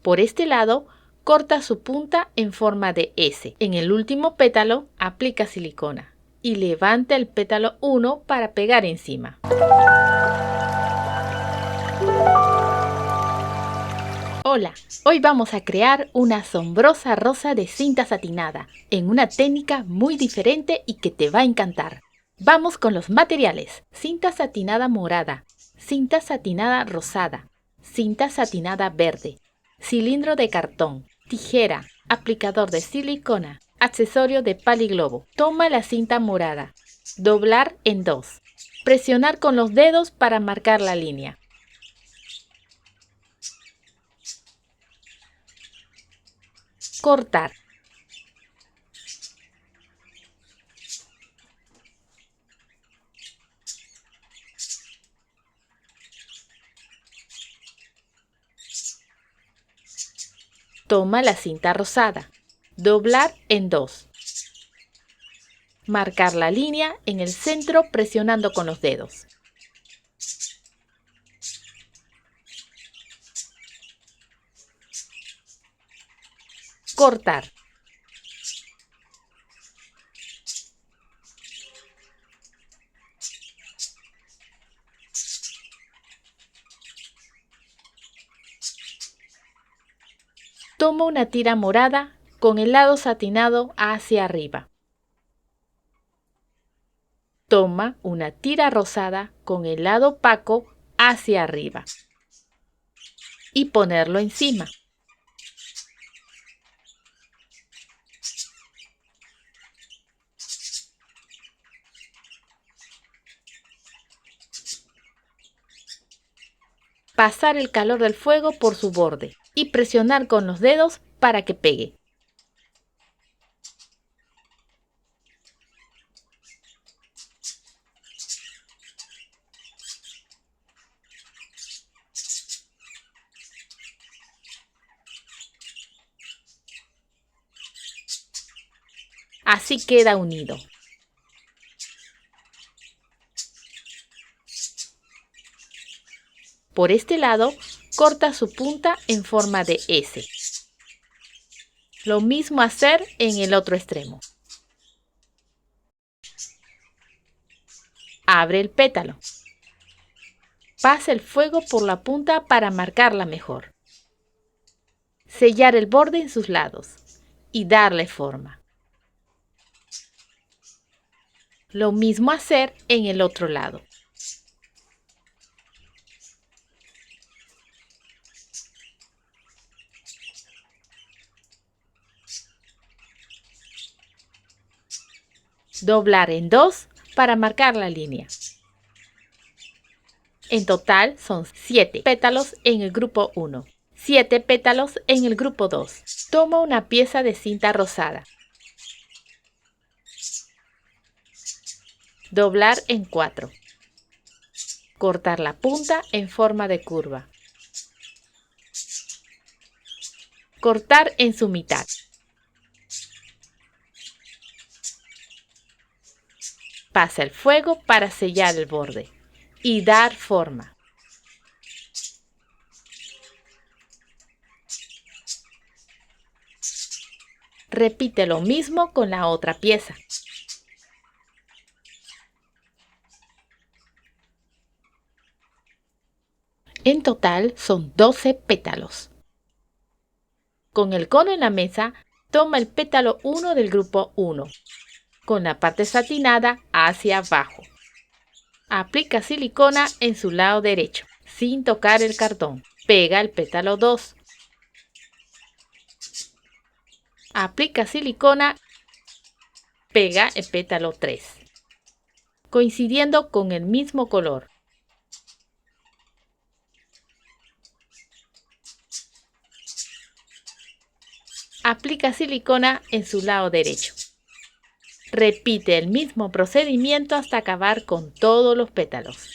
Por este lado, corta su punta en forma de S. En el último pétalo, aplica silicona y levanta el pétalo 1 para pegar encima. Hola, hoy vamos a crear una asombrosa rosa de cinta satinada en una técnica muy diferente y que te va a encantar. Vamos con los materiales: cinta satinada morada, cinta satinada rosada, cinta satinada verde, cilindro de cartón, tijera, aplicador de silicona, accesorio de paliglobo. Toma la cinta morada, doblar en 2, presionar con los dedos para marcar la línea. Cortar. Toma la cinta rosada, doblar en 2. Marcar la línea en el centro presionando con los dedos. Cortar. Toma una tira morada con el lado satinado hacia arriba. Toma una tira rosada con el lado opaco hacia arriba y ponerlo encima. Pasar el calor del fuego por su borde y presionar con los dedos para que pegue. Así queda unido. Por este lado, corta su punta en forma de S. Lo mismo hacer en el otro extremo. Abre el pétalo. Pasa el fuego por la punta para marcarla mejor. Sellar el borde en sus lados y darle forma. Lo mismo hacer en el otro lado. Doblar en 2 para marcar la línea. En total son 7 pétalos en el grupo 1, 7 pétalos en el grupo 2. Toma una pieza de cinta rosada. Doblar en 4. Cortar la punta en forma de curva. Cortar en su mitad. Pasa el fuego para sellar el borde y dar forma. Repite lo mismo con la otra pieza. En total son 12 pétalos. Con el cono en la mesa, toma el pétalo 1 del grupo 1, con la parte satinada hacia abajo. Aplica silicona en su lado derecho, sin tocar el cartón. Pega el pétalo 2. Aplica silicona, pega el pétalo 3, coincidiendo con el mismo color. Aplica silicona en su lado derecho. Repite el mismo procedimiento hasta acabar con todos los pétalos.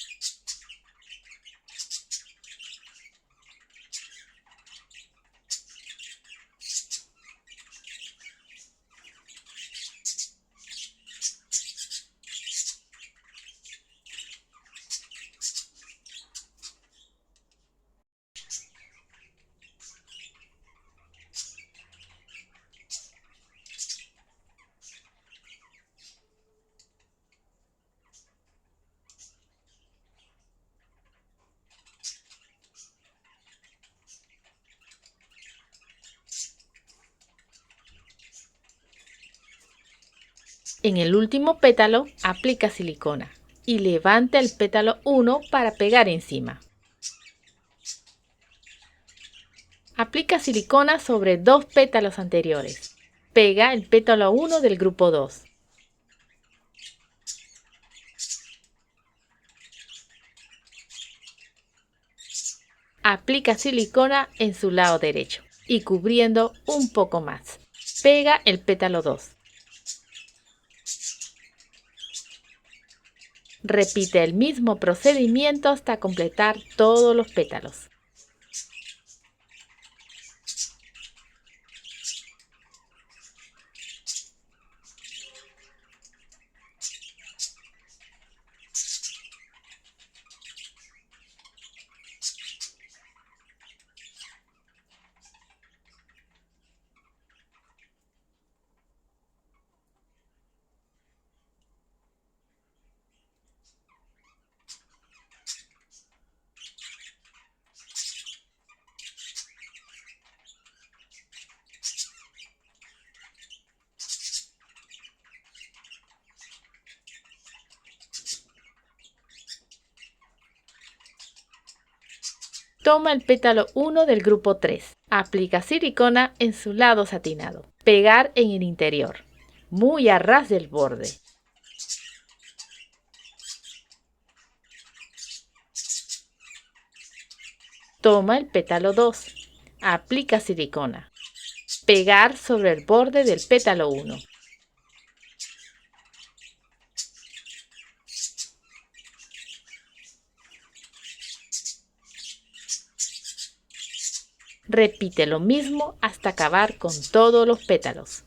En el último pétalo, aplica silicona y levanta el pétalo 1 para pegar encima. Aplica silicona sobre 2 pétalos anteriores. Pega el pétalo 1 del grupo 2. Aplica silicona en su lado derecho y cubriendo un poco más. Pega el pétalo 2. Repite el mismo procedimiento hasta completar todos los pétalos. Toma el pétalo 1 del grupo 3. Aplica silicona en su lado satinado. Pegar en el interior, muy a ras del borde. Toma el pétalo 2. Aplica silicona. Pegar sobre el borde del pétalo 1. Repite lo mismo hasta acabar con todos los pétalos.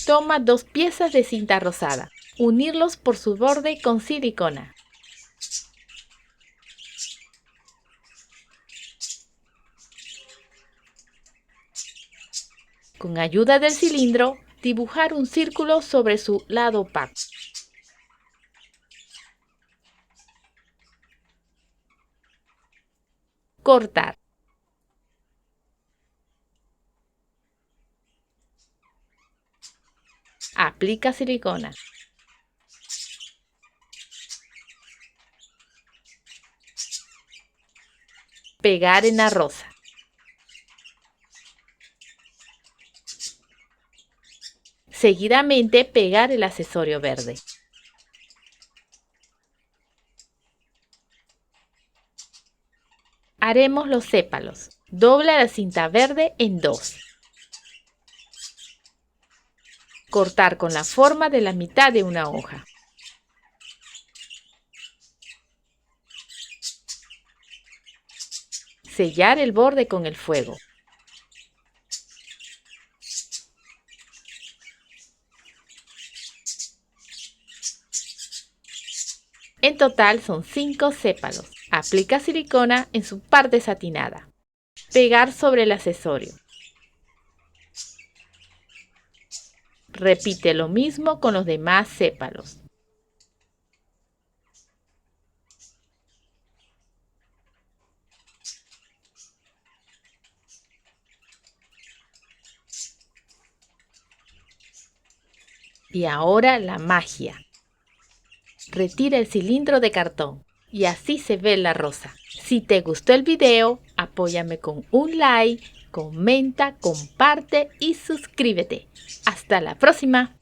Toma 2 piezas de cinta rosada. Unirlos por su borde con silicona. Con ayuda del cilindro, dibujar un círculo sobre su lado opaco. Cortar. Aplica silicona. Pegar en la rosa. Seguidamente pegar el accesorio verde. Haremos los sépalos. Dobla la cinta verde en 2. Cortar con la forma de la mitad de una hoja. Sellar el borde con el fuego. En total son 5 sépalos. Aplica silicona en su parte satinada. Pegar sobre el accesorio. Repite lo mismo con los demás sépalos. Y ahora la magia. Retira el cilindro de cartón y así se ve la rosa. Si te gustó el video, apóyame con un like, comenta, comparte y suscríbete. ¡Hasta la próxima!